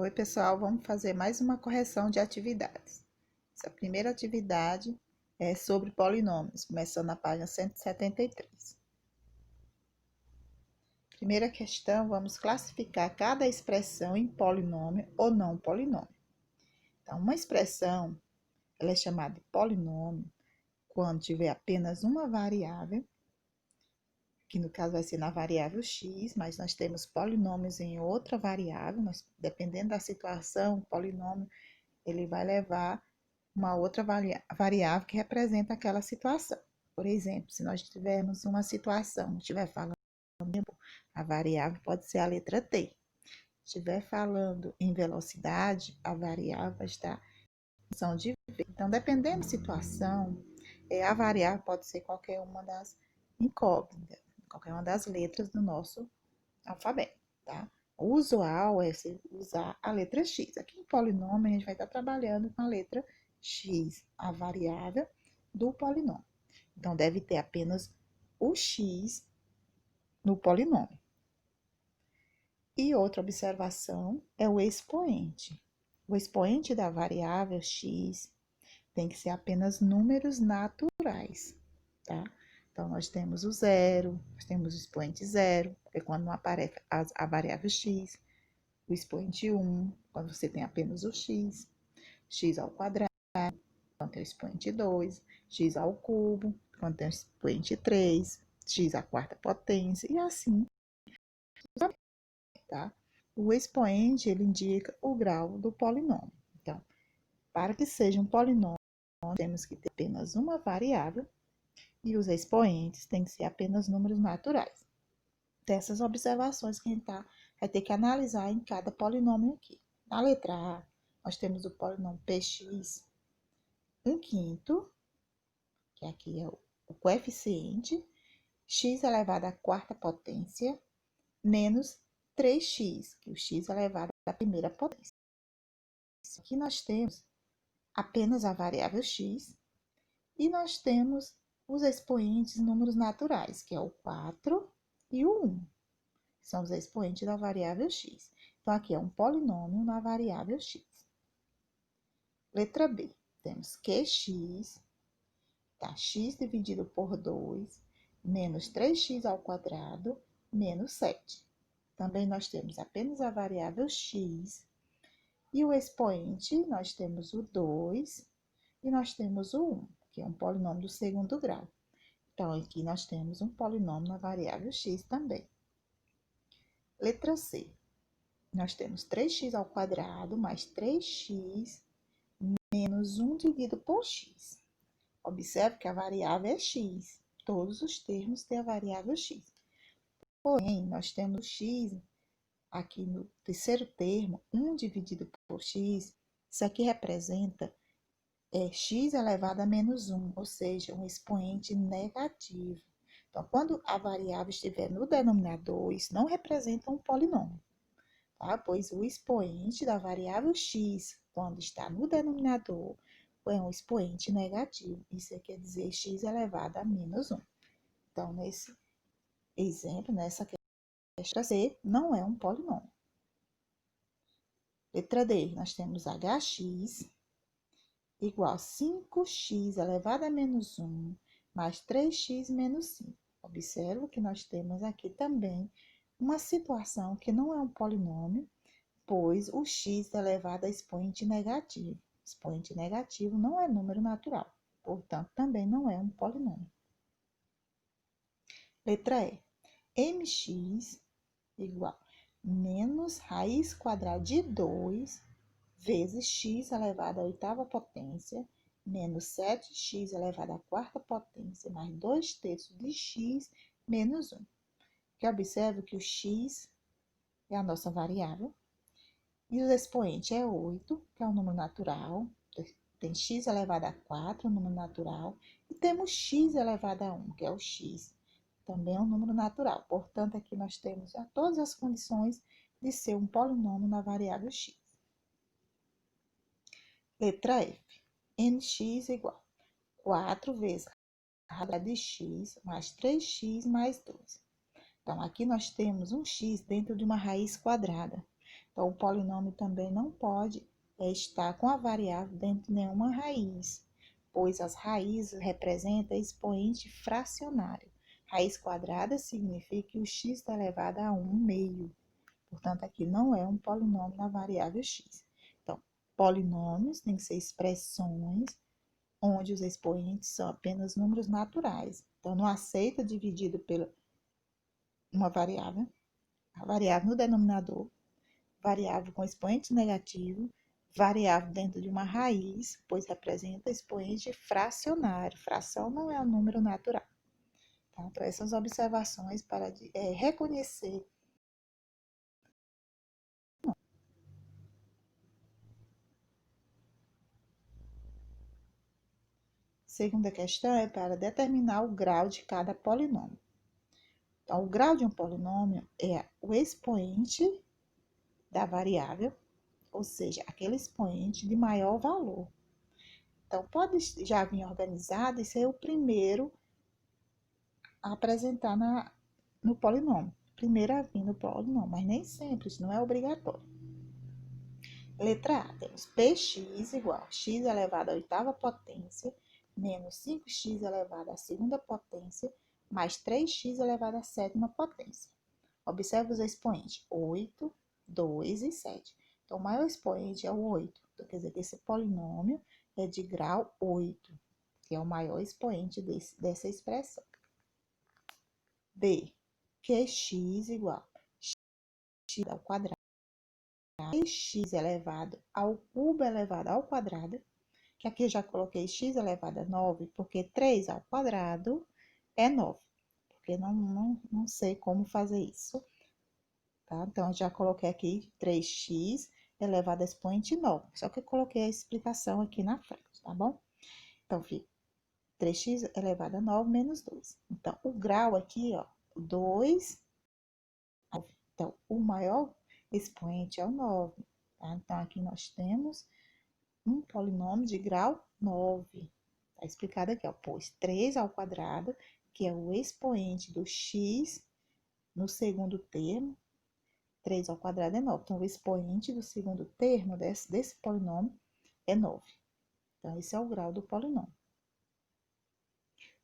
Oi, pessoal, vamos fazer mais uma correção de atividades. Essa primeira atividade é sobre polinômios, começando na página 173. Primeira questão, vamos classificar cada expressão em polinômio ou não polinômio. Então, uma expressão, ela é chamada de polinômio quando tiver apenas uma variável, que no caso vai ser na variável x, mas nós temos polinômios em outra variável, dependendo da situação, o polinômio ele vai levar uma outra variável que representa aquela situação. Por exemplo, se nós tivermos uma situação, estiver falando tempo, a variável pode ser a letra t. Se estiver falando em velocidade, a variável vai estar em função de v. Então, dependendo da situação, a variável pode ser qualquer uma das incógnitas, qualquer uma das letras do nosso alfabeto, tá? O usual é você usar a letra x. Aqui em polinômio, a gente vai estar trabalhando com a letra x, a variável do polinômio. Então, deve ter apenas o x no polinômio. E outra observação é o expoente. O expoente da variável x tem que ser apenas números naturais, tá? Então, nós temos o zero, nós temos o expoente zero, que é quando não aparece a variável x, o expoente 1, quando você tem apenas o x ao quadrado, quando tem o expoente 2, x ao cubo, quando tem o expoente 3, x à quarta potência, e assim, tá? O expoente, ele indica o grau do polinômio. Então, para que seja um polinômio, temos que ter apenas uma variável, e os expoentes têm que ser apenas números naturais. Dessas observações que a gente vai ter que analisar em cada polinômio aqui. Na letra A, nós temos o polinômio px 1/5, que aqui é o coeficiente, x elevado à quarta potência, menos 3x, que é o x elevado à primeira potência. Aqui nós temos apenas a variável x, e nós temos os expoentes números naturais, que é o 4 e o 1. São os expoentes da variável x. Então, aqui é um polinômio na variável x. Letra B, temos QX, tá? X dividido por 2, menos 3x ao quadrado, menos 7. Também nós temos apenas a variável x, e o expoente, nós temos o 2, e nós temos o 1, que é um polinômio do segundo grau. Então, aqui nós temos um polinômio na variável x também. Letra C, nós temos 3x ao quadrado mais 3x menos 1 dividido por x. Observe que a variável é x. Todos os termos têm a variável x. Porém, nós temos o x aqui no terceiro termo, 1 dividido por x. Isso aqui representa x elevado a menos 1, ou seja, um expoente negativo. Então, quando a variável estiver no denominador, isso não representa um polinômio, tá? Pois o expoente da variável x, quando está no denominador, é um expoente negativo. Isso quer dizer x elevado a menos 1. Então, nesse exemplo, nessa questão C, não é um polinômio. Letra D, nós temos hx igual a 5x elevado a menos 1 mais 3x menos 5. Observa que nós temos aqui também uma situação que não é um polinômio, pois o x elevado a expoente negativo. Expoente negativo não é número natural, portanto, também não é um polinômio. Letra E. Mx igual a menos raiz quadrada de 2 vezes x elevado à oitava potência, menos 7x elevado à quarta potência, mais 2/3 de x menos 1. Que observe que o x é a nossa variável, e o expoente é 8, que é um número natural, tem x elevado a 4, um número natural, e temos x elevado a 1, que é o x, também é um número natural. Portanto, aqui nós temos todas as condições de ser um polinômio na variável x. Letra F. Nx igual a 4 vezes a raiz de x mais 3x mais 2. Então, aqui nós temos um x dentro de uma raiz quadrada. Então, o polinômio também não pode estar com a variável dentro de nenhuma raiz, pois as raízes representam expoente fracionário. Raiz quadrada significa que o x está elevado a 1/2. Portanto, aqui não é um polinômio na variável x. Então, polinômios têm que ser expressões onde os expoentes são apenas números naturais. Então, não aceita dividido pela uma variável, a variável no denominador, variável com expoente negativo, variável dentro de uma raiz, pois representa expoente fracionário. Fração não é um número natural. Tá? Então, essas observações para reconhecer. Segunda questão é para determinar o grau de cada polinômio. Então, o grau de um polinômio é o expoente da variável, ou seja, aquele expoente de maior valor. Então, pode já vir organizado e ser o primeiro a apresentar no polinômio. Primeiro a vir no polinômio, mas nem sempre, isso não é obrigatório. Letra A, temos px igual a x elevado à oitava potência menos 5x elevado à segunda potência mais 3x elevado à sétima potência. Observe os expoentes 8, 2 e 7. Então, o maior expoente é o 8. Então, quer dizer que esse polinômio é de grau 8, que é o maior expoente dessa expressão. B, que é x igual a x ao quadrado, 3x elevado ao cubo elevado ao quadrado, que aqui eu já coloquei x elevado a 9, porque 3 ao quadrado é 9, porque não sei como fazer isso, tá? Então, eu já coloquei aqui 3x elevado a expoente 9, só que eu coloquei a explicação aqui na frente, tá bom? Então, fica 3x elevado a 9 menos 2. Então, o grau aqui, ó, 2, então, o maior expoente é o 9, tá? Então, aqui nós temos um polinômio de grau 9. Está explicado aqui, ó, pois 3 ao quadrado, que é o expoente do x no segundo termo, 3 ao quadrado é 9. Então, o expoente do segundo termo desse polinômio é 9. Então, esse é o grau do polinômio.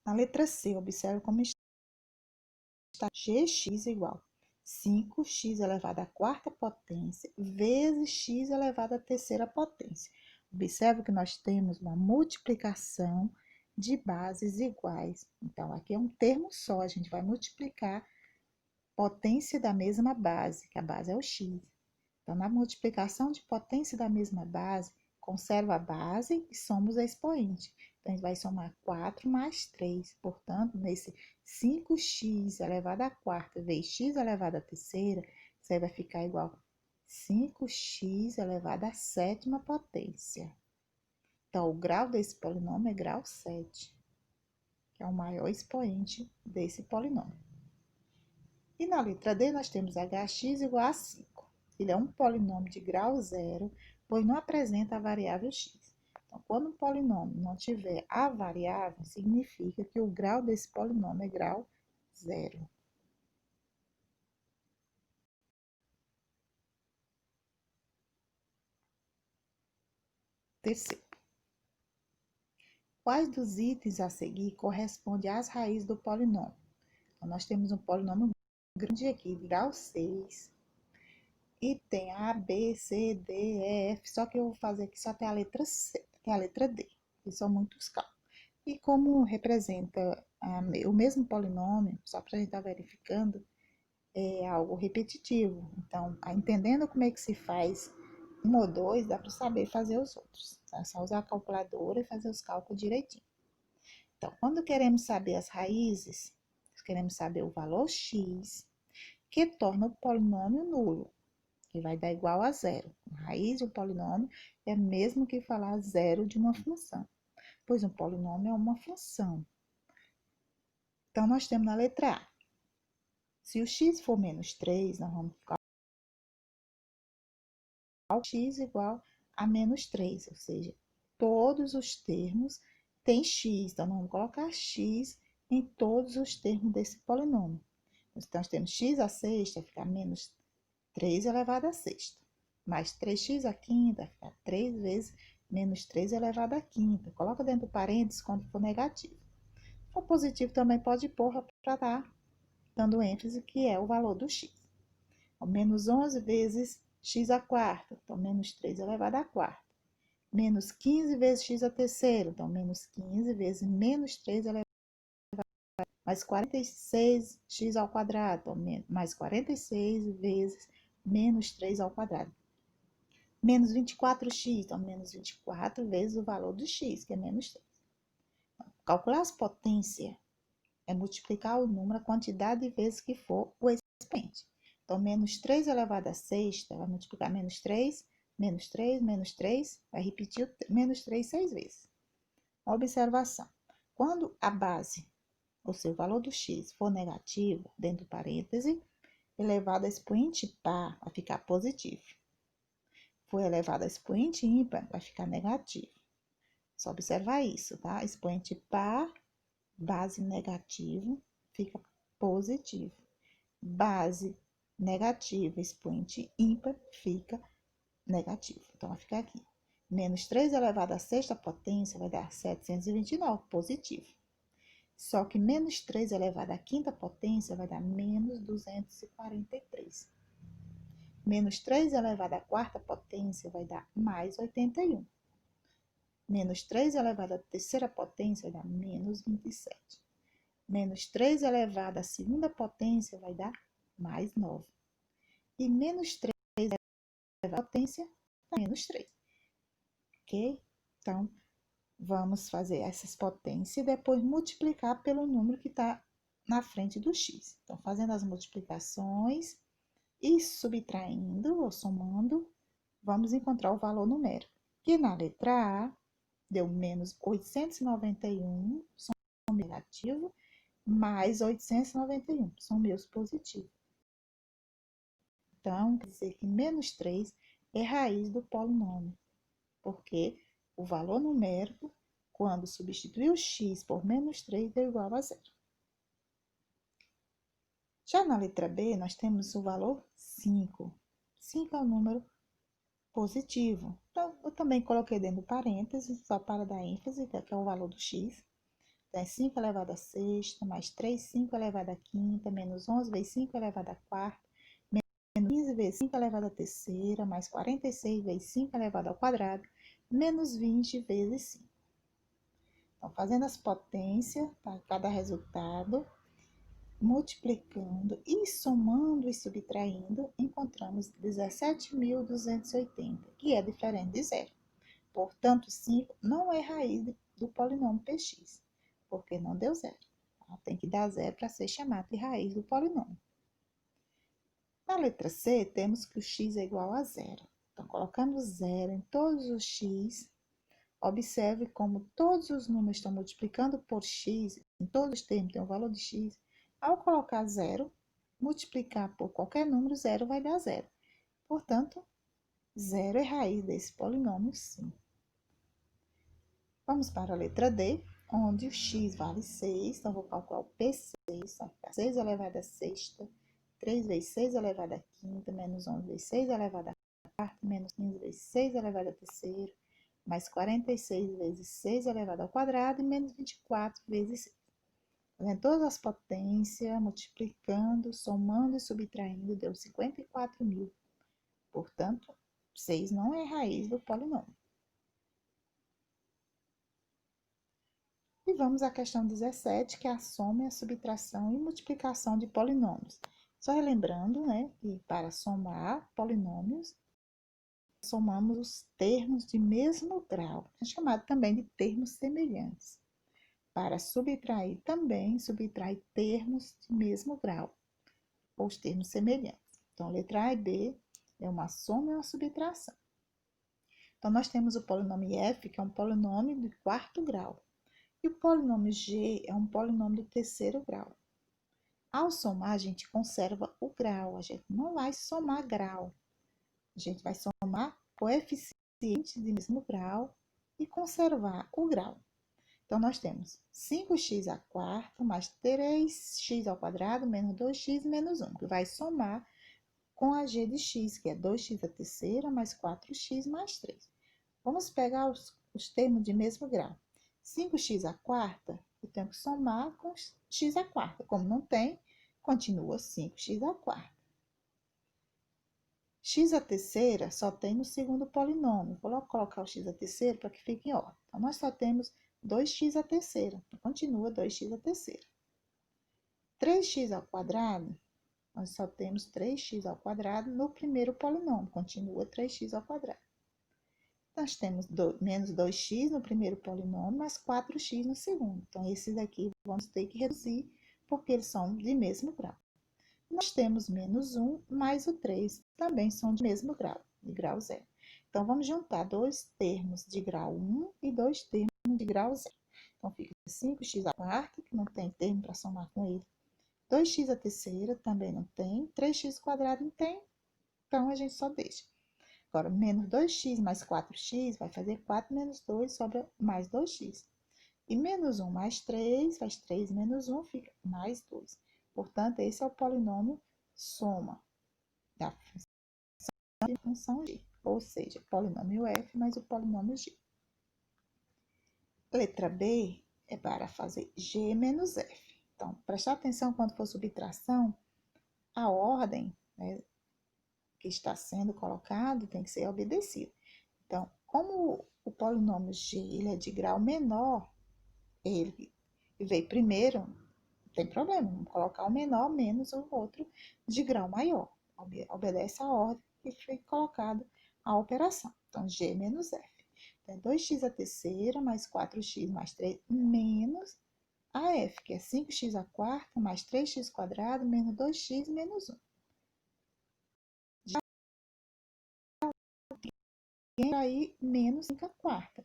Na letra C, observe como está gx igual 5x elevado à quarta potência vezes x elevado à terceira potência. Observe que nós temos uma multiplicação de bases iguais. Então, aqui é um termo só, a gente vai multiplicar potência da mesma base, que a base é o x. Então, na multiplicação de potência da mesma base, conserva a base e somos a expoente. Então, a gente vai somar 4 mais 3. Portanto, nesse 5x elevado à quarta vezes x elevado à terceira, isso aí vai ficar igual a 5x elevado à sétima potência. Então, o grau desse polinômio é grau 7, que é o maior expoente desse polinômio. E na letra D, nós temos hx igual a 5. Ele é um polinômio de grau 0, pois não apresenta a variável x. Então, quando um polinômio não tiver a variável, significa que o grau desse polinômio é grau 0. Terceiro. Quais dos itens a seguir corresponde às raízes do polinômio? Então, nós temos um polinômio grande aqui, de grau 6. E tem A, B, C, D, E, F, só que eu vou fazer aqui só tem a letra C, tem a letra D, que são muitos cálculos. E como representa o mesmo polinômio, só para a gente estar verificando, é algo repetitivo. Então, entendendo como é que se faz um ou dois, dá para saber fazer os outros. É só usar a calculadora e fazer os cálculos direitinho. Então, quando queremos saber as raízes, queremos saber o valor x, que torna o polinômio nulo, que vai dar igual a zero. A raiz de um polinômio é mesmo que falar zero de uma função, pois um polinômio é uma função. Então, nós temos na letra A. Se o x for menos 3, nós vamos calcular x igual a menos 3, ou seja, todos os termos têm x. Então, nós vamos colocar x em todos os termos desse polinômio. Então, nós temos x à sexta, fica menos 3 elevado à sexta. mais 3x à quinta, vai ficar 3 vezes menos 3 elevado à quinta. Coloca dentro do parênteses quando for negativo. Se for positivo, também pode pôr para dar, dando ênfase, que é o valor do x. Então, menos 11 vezes x à quarta, então menos 3 elevado à quarta. Menos 15 vezes x à terceira, então menos 15 vezes menos 3 elevado a mais 46x ao quadrado, então, mais 46 vezes menos 3 ao quadrado. Menos 24x, então menos 24 vezes o valor do x, que é menos 3. Então, calcular as potências é multiplicar o número, a quantidade de vezes que for o expoente. Então, menos 3 elevado a sexta vai multiplicar menos 3, menos 3, menos 3, vai repetir o menos 3 6 vezes. Observação. Quando a base, ou seja, o valor do x, for negativo, dentro do parêntese, elevado a expoente par, vai ficar positivo. For elevado a expoente ímpar, vai ficar negativo. Só observar isso, tá? Expoente par, base negativo, fica positivo. Base negativa, expoente ímpar, fica negativo. Então, vai ficar aqui. Menos 3 elevado à sexta potência vai dar 729, positivo. Só que menos 3 elevado à quinta potência vai dar menos 243. Menos 3 elevado à quarta potência vai dar mais 81. Menos 3 elevado à terceira potência vai dar menos 27. Menos 3 elevado à segunda potência vai dar mais 9. E menos 3 elevado à potência dá menos 3. Ok? Então, vamos fazer essas potências e depois multiplicar pelo número que está na frente do x. Então, fazendo as multiplicações e subtraindo ou somando, vamos encontrar o valor numérico. Que na letra A deu menos 891, som negativo, mais 891, são meus positivos. Então, quer dizer que menos 3 é raiz do polinômio, porque o valor numérico, quando substituir o x por menos 3, deu igual a zero. Já na letra B, nós temos o valor 5. 5 é um número positivo. Então, eu também coloquei dentro do parênteses, só para dar ênfase, que é o valor do x. Então, é 5 elevado a sexta, mais 3, 5 elevado a quinta, menos 11 vezes 5 elevado a quarta, menos 15 vezes 5 elevado a terceira, mais 46 vezes 5 elevado ao quadrado, menos 20 vezes 5. Então, fazendo as potências para cada resultado, multiplicando e somando e subtraindo, encontramos 17.280, que é diferente de zero. Portanto, 5 não é raiz do polinômio px, porque não deu zero. Então, tem que dar zero para ser chamado de raiz do polinômio. Na letra C, temos que o x é igual a zero. Então, colocando zero em todos os x, observe como todos os números estão multiplicando por x, em todos os termos tem o valor de x. Ao colocar zero, multiplicar por qualquer número, zero vai dar zero. Portanto, zero é raiz desse polinômio, sim. Vamos para a letra D, onde o x vale 6. Então, vou calcular o P6. Vai ficar 6 elevado a sexta, 3 vezes 6 elevado a quinta, menos 11 vezes 6 elevado a quarta, menos 15 vezes 6 elevado a terceira, mais 46 vezes 6 elevado ao quadrado e menos 24 vezes 6. Fazendo todas as potências, multiplicando, somando e subtraindo, deu 54.000. Portanto, 6 não é raiz do polinômio. E vamos à questão 17, que é a soma, a subtração e multiplicação de polinômios. Só relembrando, né, que para somar polinômios, somamos os termos de mesmo grau, é chamado também de termos semelhantes. Para subtrair também, subtrai termos de mesmo grau, ou os termos semelhantes. Então, letra A e B é uma soma e uma subtração. Então, nós temos o polinômio f, que é um polinômio de quarto grau. E o polinômio g é um polinômio de terceiro grau. Ao somar, a gente conserva o grau, a gente não vai somar grau. A gente vai somar coeficientes de mesmo grau e conservar o grau. Então, nós temos 5x à quarta mais 3x ao quadrado menos 2x menos 1, que vai somar com a g de x, que é 2x à terceira mais 4x mais 3. Vamos pegar os termos de mesmo grau. 5x à quarta, eu tenho que somar com x à quarta. Como não tem, continua 5x à quarta. X à terceira só tem no segundo polinômio. Vou logo colocar o x à terceira para que fique em ordem. Então, nós só temos 2x à terceira. Então, continua 2x à terceira. 3x ao quadrado, nós só temos 3x ao quadrado no primeiro polinômio. Continua 3x ao quadrado. Nós temos menos 2x no primeiro polinômio, mais 4x no segundo. Então, esses daqui vamos ter que reduzir, porque eles são de mesmo grau. Nós temos menos 1 mais o 3, também são de mesmo grau, de grau 0. Então, vamos juntar dois termos de grau 1 e dois termos de grau 0. Então, fica 5x à quarta, que não tem termo para somar com ele. 2x à terceira, também não tem. 3x quadrado não tem, então a gente só deixa. Agora, menos 2x mais 4x vai fazer 4 menos 2, sobra mais 2x. E menos 1 mais 3, faz 3 menos 1, fica mais 2. Portanto, esse é o polinômio soma da função g, ou seja, polinômio f mais o polinômio g. Letra B é para fazer g menos f. Então, prestar atenção quando for subtração, a ordem, né, que está sendo colocado tem que ser obedecida. Então, como o polinômio g ele é de grau menor, ele veio primeiro, não tem problema, vamos colocar o menor menos o outro de grau maior. Obedece a ordem que foi colocada a operação. Então, g menos f. Então, 2x à terceira mais 4x mais 3 menos a f, que é 5x à quarta mais 3x quadrado menos 2x menos 1. Já subtrair menos 5 à quarta.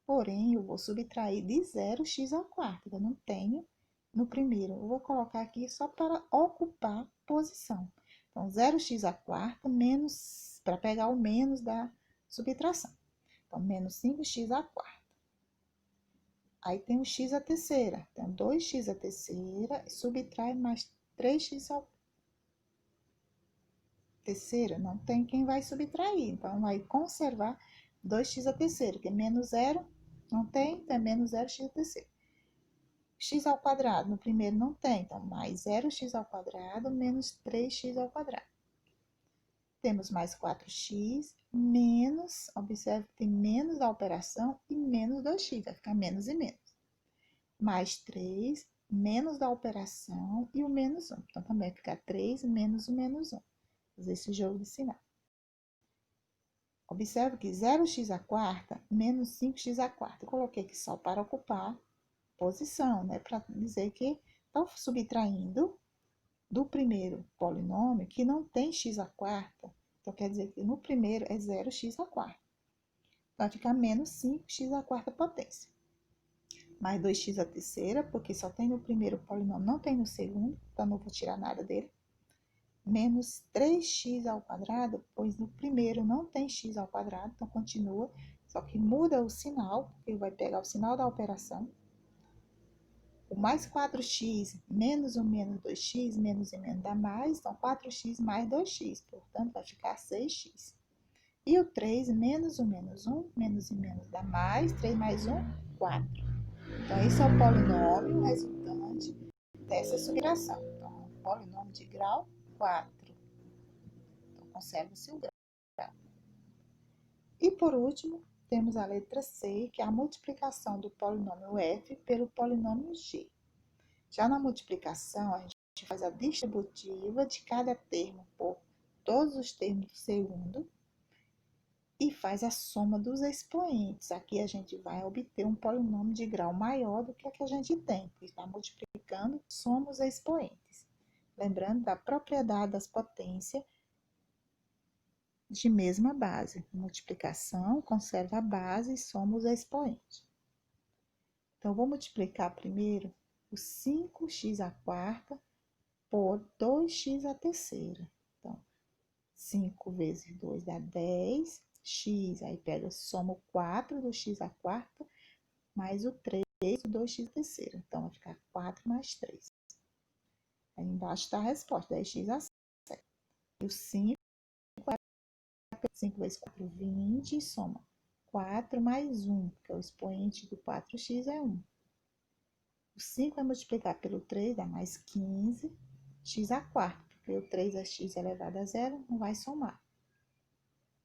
Porém, eu vou subtrair de 0x à quarta. Eu não tenho no primeiro. Eu vou colocar aqui só para ocupar posição. Então, 0x à quarta menos, para pegar o menos da subtração. Então, menos 5x à quarta. Aí tem o x à terceira. Então, 2x à terceira, subtrai mais 3x à terceira. Não tem quem vai subtrair. Então, vai conservar 2x à terceira, que é menos 0. Não tem, então é menos 0x à terceira. X ao quadrado, no primeiro não tem, então mais 0x ao quadrado menos 3x ao quadrado. Temos mais 4x menos, observe que tem menos da operação e menos 2x, vai ficar menos e menos. Mais 3, menos da operação e o menos 1. Então, também vai ficar 3 menos o menos 1. Fazer esse jogo de sinal. Observe que 0x à quarta menos 5x à quarta. Eu coloquei aqui só para ocupar posição, né? Para dizer que estão subtraindo do primeiro polinômio que não tem x à quarta. Então, quer dizer que no primeiro é 0x à quarta. Vai ficar menos 5x à quarta potência. Mais 2x à terceira, porque só tem no primeiro polinômio, não tem no segundo, então não vou tirar nada dele. Menos 3x ao quadrado, pois no primeiro não tem x ao quadrado, então continua, só que muda o sinal, ele vai pegar o sinal da operação. O mais 4x menos o menos 2x, menos e menos dá mais, então 4x mais 2x, portanto vai ficar 6x. E o 3 menos o menos 1, menos e menos dá mais, 3 mais 1, 4. Então, esse é o polinômio resultante dessa subtração. Então, polinômio de grau 4. Então, conserva-se o grau. E, por último, temos a letra C, que é a multiplicação do polinômio f pelo polinômio g. Já na multiplicação, a gente faz a distributiva de cada termo por todos os termos do segundo e faz a soma dos expoentes. Aqui a gente vai obter um polinômio de grau maior do que a gente tem, porque está multiplicando, soma os expoentes. Lembrando da propriedade das potências de mesma base. Multiplicação, conserva a base e soma os expoentes. Então, vou multiplicar primeiro o 5x à quarta por 2x à terceira. Então, 5 vezes 2 dá 10, x, aí pega, soma o 4 do x à quarta, mais o 3 do 2x à terceira. Então, vai ficar 4 mais 3. Aí embaixo está a resposta, 10x à 7. E o 5 5 vezes 4, 20, soma 4 mais 1, que é o expoente do 4x é 1. O 5 vai multiplicar pelo 3, dá mais 15, x a quarta, porque o 3 é x elevado a zero, não vai somar.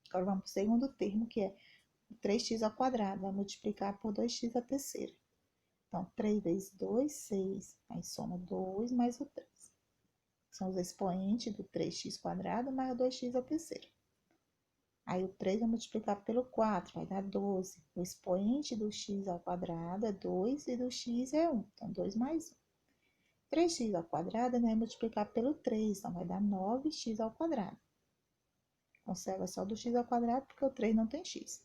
Agora vamos para o segundo termo, que é o 3x ao quadrado, vai multiplicar por 2x a terceira. Então, 3 vezes 2, 6, aí soma 2 mais o 3. São os expoentes do 3x quadrado mais o 2x a terceira. Aí o 3 vai multiplicar pelo 4, vai dar 12. O expoente do x ao quadrado é 2 e do x é 1. Então, 2 mais 1. 3x ao quadrado vai multiplicar pelo 3, então vai dar 9x ao quadrado. Conserva só do x ao quadrado, porque o 3 não tem x.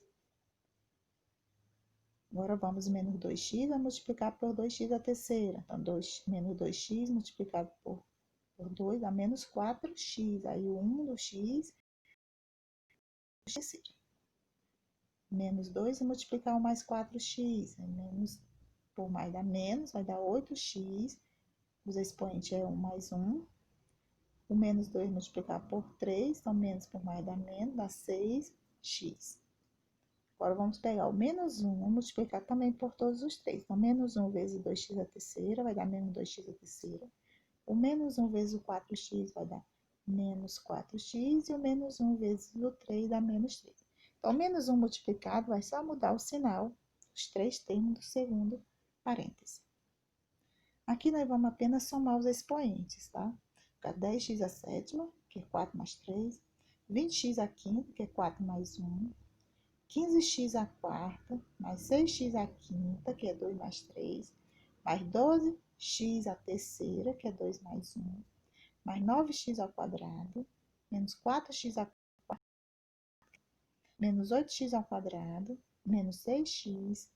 Agora vamos menos 2x vai multiplicar por 2x a terceira. Então, menos 2x multiplicado por 2 dá menos 4x. Aí o 1 do x menos 2 e multiplicar o mais 4x. Menos por mais dá menos, vai dar 8x. Os expoentes é 1 mais 1. O menos 2 multiplicar por 3, então menos por mais dá menos, dá 6x. Agora vamos pegar o menos 1 e multiplicar também por todos os 3. Então, menos 1 vezes 2x a terceira vai dar menos 2x a terceira. O menos 1 vezes o 4x vai dar menos 4x. E o menos 1 vezes o 3 dá menos 3. Então, menos 1 multiplicado vai só mudar o sinal, os três termos do segundo parêntese. Aqui nós vamos apenas somar os expoentes, tá? Fica 10x a sétima, que é 4 mais 3. 20x a quinta, que é 4 mais 1. 15x a quarta, mais 6x a quinta, que é 2 mais 3. Mais 12x a terceira, que é 2 mais 1. Mais 9x ao quadrado, menos 4x a quarta, menos 8x ao quadrado, menos 6x,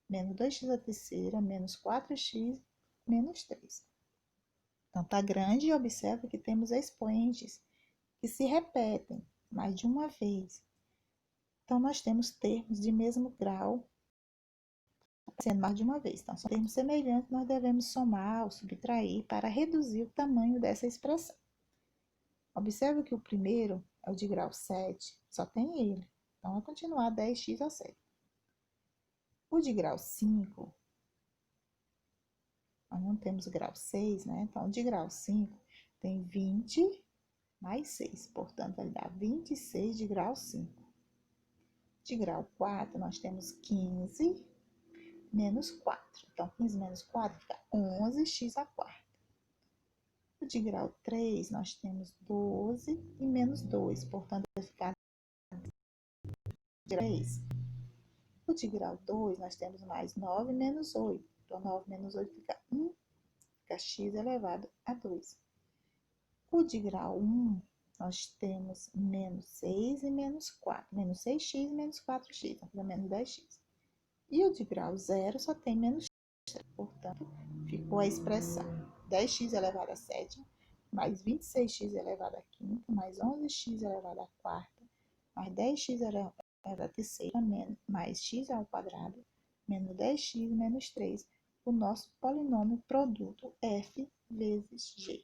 menos 2x a terceira, menos 4x, menos 3. Então, tá grande e observa que temos expoentes que se repetem mais de uma vez. Então, nós temos termos de mesmo grau sendo mais de uma vez. Então, são termos semelhantes, nós devemos somar ou subtrair para reduzir o tamanho dessa expressão. Observe que o primeiro é o de grau 7, só tem ele. Então, vai continuar 10x a 7. O de grau 5, nós não temos grau 6, né? Então, o de grau 5 tem 20 mais 6. Portanto, vai dar 26 de grau 5. De grau 4, nós temos 15 menos 4. Então, 15 menos 4 fica 11x a quarta. O de grau 3, nós temos 12 e menos 2. Portanto, vai ficar 3. O de grau 2, nós temos mais 9 menos 8. Então, 9 menos 8 fica 1. Fica x elevado a 2. O de grau 1, nós temos menos 6 e menos 4. Menos 6x e menos 4x. Então, fica menos 10x. E o de grau 0 só tem menos x. Portanto, ficou a expressão 10x elevado a 7, mais 26x elevado a quinta, mais 11x elevado a quarta, mais 10x elevado a terceira, mais x ao quadrado, menos 10x menos 3, o nosso polinômio produto f vezes g.